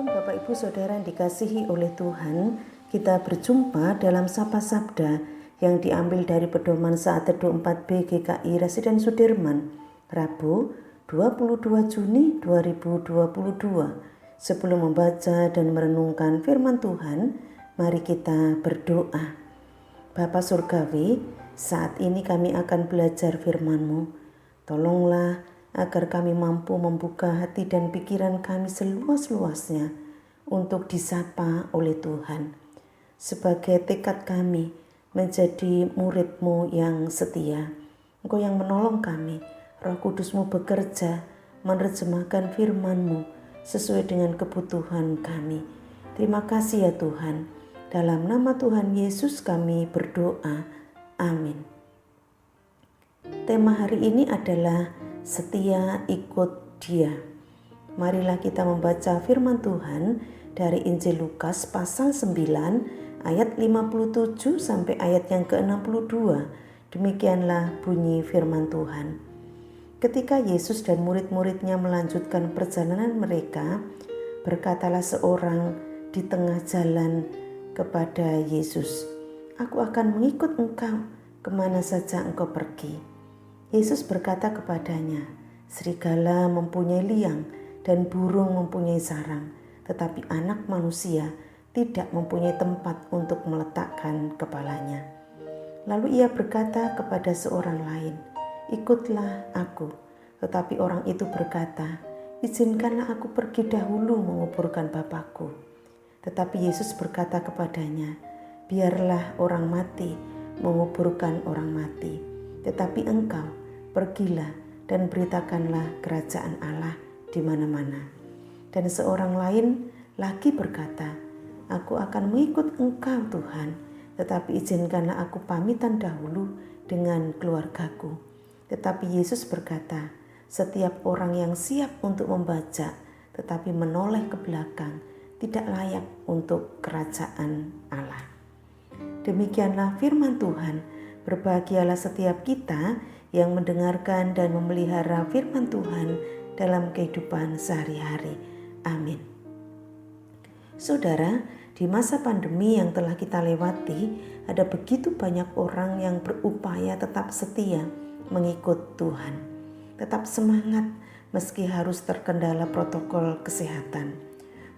Shalom Bapak Ibu Saudara yang dikasihi oleh Tuhan. Kita berjumpa dalam Sapa Sabda yang diambil dari pedoman saat teduh 4B GKI Residen Sudirman, Rabu 22 Juni 2022. Sebelum membaca dan merenungkan firman Tuhan, mari kita berdoa. Bapa Surgawi, saat ini kami akan belajar firman-Mu. Tolonglah agar kami mampu membuka hati dan pikiran kami seluas-luasnya untuk disapa oleh Tuhan. Sebagai tekad kami menjadi murid-Mu yang setia, Engkau yang menolong kami, Roh Kudus-Mu bekerja menerjemahkan firman-Mu sesuai dengan kebutuhan kami. Terima kasih ya Tuhan. Dalam nama Tuhan Yesus kami berdoa. Amin. Tema hari ini adalah setia ikut Dia. Marilah kita membaca firman Tuhan dari Injil Lukas pasal 9 ayat 57 sampai ayat yang ke-62. Demikianlah bunyi firman Tuhan. Ketika Yesus dan murid-muridnya melanjutkan perjalanan mereka, berkatalah seorang di tengah jalan kepada Yesus, "Aku akan mengikut Engkau kemana saja Engkau pergi." Yesus berkata kepadanya, "Serigala mempunyai liang dan burung mempunyai sarang, tetapi Anak Manusia tidak mempunyai tempat untuk meletakkan kepalanya." Lalu ia berkata kepada seorang lain, "Ikutlah aku." Tetapi orang itu berkata, "Izinkanlah aku pergi dahulu menguburkan Bapakku." Tetapi Yesus berkata kepadanya, "Biarlah orang mati menguburkan orang mati, tetapi engkau pergilah dan beritakanlah kerajaan Allah di mana-mana." Dan seorang lain lagi berkata, "Aku akan mengikut Engkau Tuhan, tetapi izinkanlah aku pamitan dahulu dengan keluargaku." Tetapi Yesus berkata, "Setiap orang yang siap untuk membaca tetapi menoleh ke belakang tidak layak untuk kerajaan Allah." Demikianlah firman Tuhan. Berbahagialah setiap kita yang mendengarkan dan memelihara firman Tuhan dalam kehidupan sehari-hari. Amin. Saudara, di masa pandemi yang telah kita lewati, ada begitu banyak orang yang berupaya tetap setia mengikut Tuhan. Tetap semangat meski harus terkendala protokol kesehatan.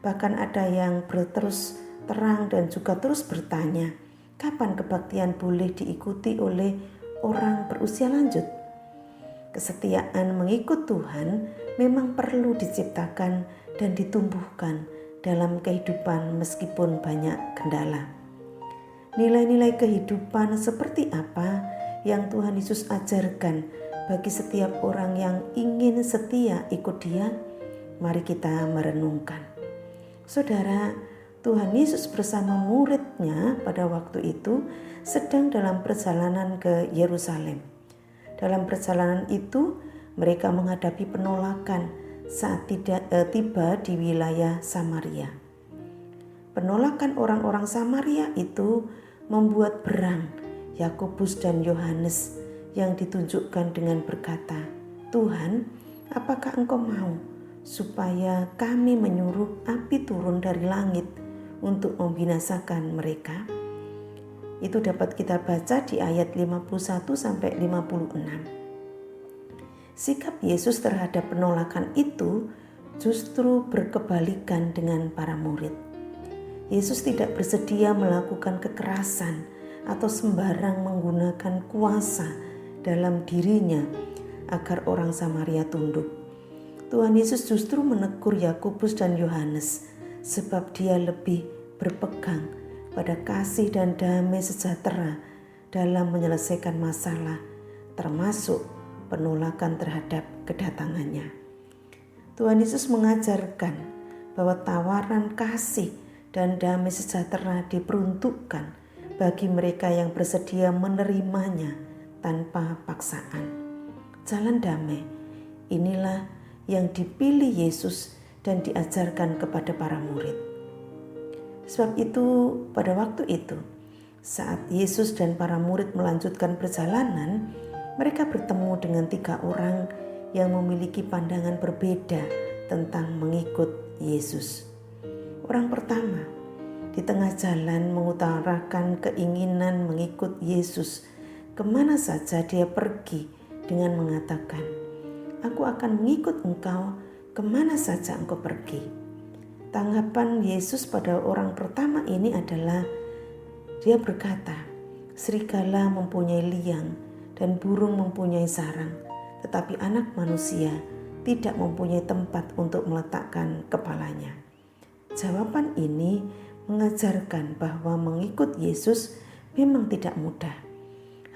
Bahkan ada yang berterus terang dan juga terus bertanya, kapan kebaktian boleh diikuti oleh orang berusia lanjut? Kesetiaan mengikut Tuhan memang perlu diciptakan dan ditumbuhkan dalam kehidupan meskipun banyak kendala. Nilai-nilai kehidupan seperti apa yang Tuhan Yesus ajarkan bagi setiap orang yang ingin setia ikut Dia? Mari kita merenungkan. Saudara, Tuhan Yesus bersama murid-Nya pada waktu itu sedang dalam perjalanan ke Yerusalem. Dalam perjalanan itu, mereka menghadapi penolakan saat tiba di wilayah Samaria. Penolakan orang-orang Samaria itu membuat berang Yakobus dan Yohanes yang ditunjukkan dengan berkata, "Tuhan, apakah Engkau mau supaya kami menyuruh api turun dari langit untuk membinasakan mereka?" Itu dapat kita baca di ayat 51 sampai 56. Sikap Yesus terhadap penolakan itu justru berkebalikan dengan para murid. Yesus tidak bersedia melakukan kekerasan atau sembarang menggunakan kuasa dalam dirinya agar orang Samaria tunduk. Tuhan Yesus justru menegur Yakobus dan Yohanes sebab Dia lebih berpegang pada kasih dan damai sejahtera dalam menyelesaikan masalah, termasuk penolakan terhadap kedatangannya. Tuhan Yesus mengajarkan bahwa tawaran kasih dan damai sejahtera diperuntukkan bagi mereka yang bersedia menerimanya tanpa paksaan. Jalan damai inilah yang dipilih Yesus dan diajarkan kepada para murid. Sebab itu, pada waktu itu, saat Yesus dan para murid melanjutkan perjalanan, mereka bertemu dengan 3 orang yang memiliki pandangan berbeda tentang mengikut Yesus. Orang pertama di tengah jalan mengutarakan keinginan mengikut Yesus kemana saja dia pergi dengan mengatakan, "Aku akan mengikut engkau kemana saja engkau pergi." Tanggapan Yesus pada orang pertama ini adalah dia berkata, "Serigala mempunyai liang dan burung mempunyai sarang, tetapi anak manusia tidak mempunyai tempat untuk meletakkan kepalanya." Jawaban ini mengajarkan bahwa mengikut Yesus memang tidak mudah.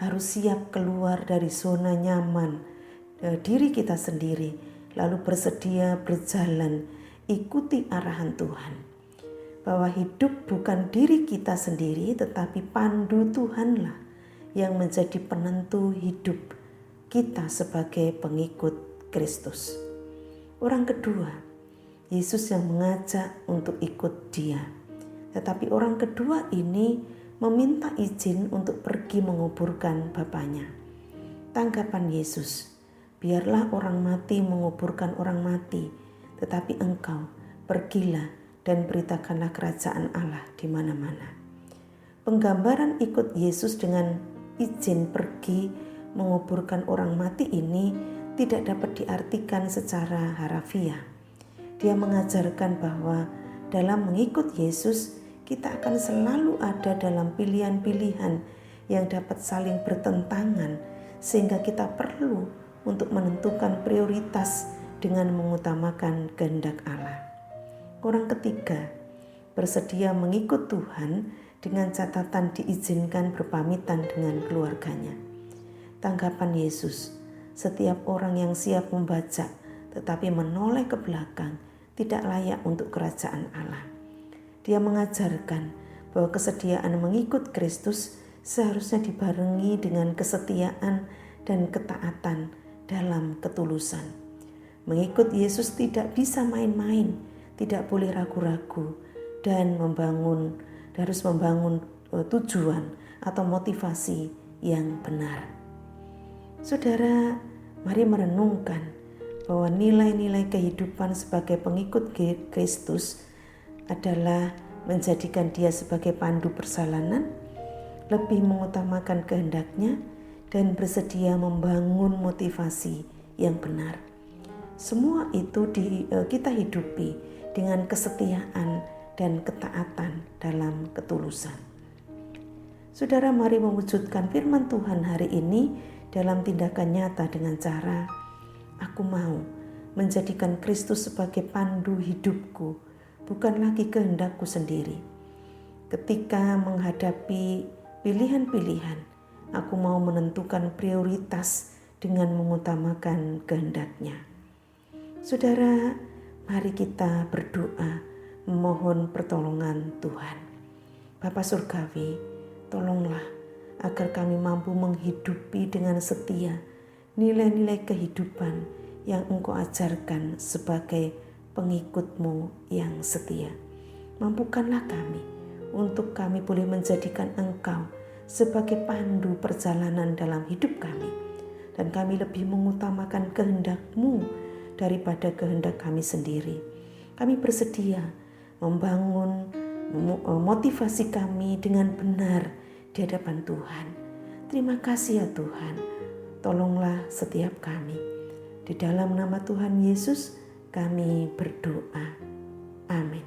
Harus siap keluar dari zona nyaman diri kita sendiri, lalu bersedia berjalan ikuti arahan Tuhan. Bahwa hidup bukan diri kita sendiri, tetapi pandu Tuhanlah yang menjadi penentu hidup kita sebagai pengikut Kristus. Orang kedua, Yesus yang mengajak untuk ikut dia. Tetapi orang kedua ini meminta izin untuk pergi menguburkan bapaknya. Tanggapan Yesus, "Biarlah orang mati menguburkan orang mati, tetapi engkau pergilah dan beritakanlah kerajaan Allah di mana-mana." Penggambaran ikut Yesus dengan izin pergi menguburkan orang mati ini tidak dapat diartikan secara harafiah. Dia mengajarkan bahwa dalam mengikut Yesus, kita akan selalu ada dalam pilihan-pilihan yang dapat saling bertentangan, sehingga kita perlu untuk menentukan prioritas dengan mengutamakan kehendak Allah. Orang ketiga, bersedia mengikut Tuhan dengan catatan diizinkan berpamitan dengan keluarganya. Tanggapan Yesus, setiap orang yang siap membajak tetapi menoleh ke belakang tidak layak untuk kerajaan Allah. Dia mengajarkan bahwa kesediaan mengikut Kristus seharusnya dibarengi dengan kesetiaan dan ketaatan dalam ketulusan. Mengikut Yesus tidak bisa main-main, tidak boleh ragu-ragu, dan harus membangun tujuan atau motivasi yang benar. Saudara, mari merenungkan bahwa nilai-nilai kehidupan sebagai pengikut Kristus adalah menjadikan dia sebagai pandu perjalanan, lebih mengutamakan kehendaknya, dan bersedia membangun motivasi yang benar. Semua itu kita hidupi dengan kesetiaan dan ketaatan dalam ketulusan. Saudara, mari mewujudkan firman Tuhan hari ini dalam tindakan nyata dengan cara, "Aku mau menjadikan Kristus sebagai pandu hidupku, bukan lagi kehendakku sendiri." Ketika menghadapi pilihan-pilihan, aku mau menentukan prioritas dengan mengutamakan kehendaknya. Saudara, mari kita berdoa memohon pertolongan Tuhan. Bapa Surgawi, tolonglah agar kami mampu menghidupi dengan setia nilai-nilai kehidupan yang Engkau ajarkan sebagai pengikut-Mu yang setia. Mampukanlah kami untuk kami boleh menjadikan Engkau sebagai pandu perjalanan dalam hidup kami, dan kami lebih mengutamakan kehendak-Mu daripada kehendak kami sendiri. Kami bersedia membangun motivasi kami dengan benar di hadapan Tuhan. Terima kasih ya Tuhan. Tolonglah setiap kami. Di dalam nama Tuhan Yesus kami berdoa. Amin.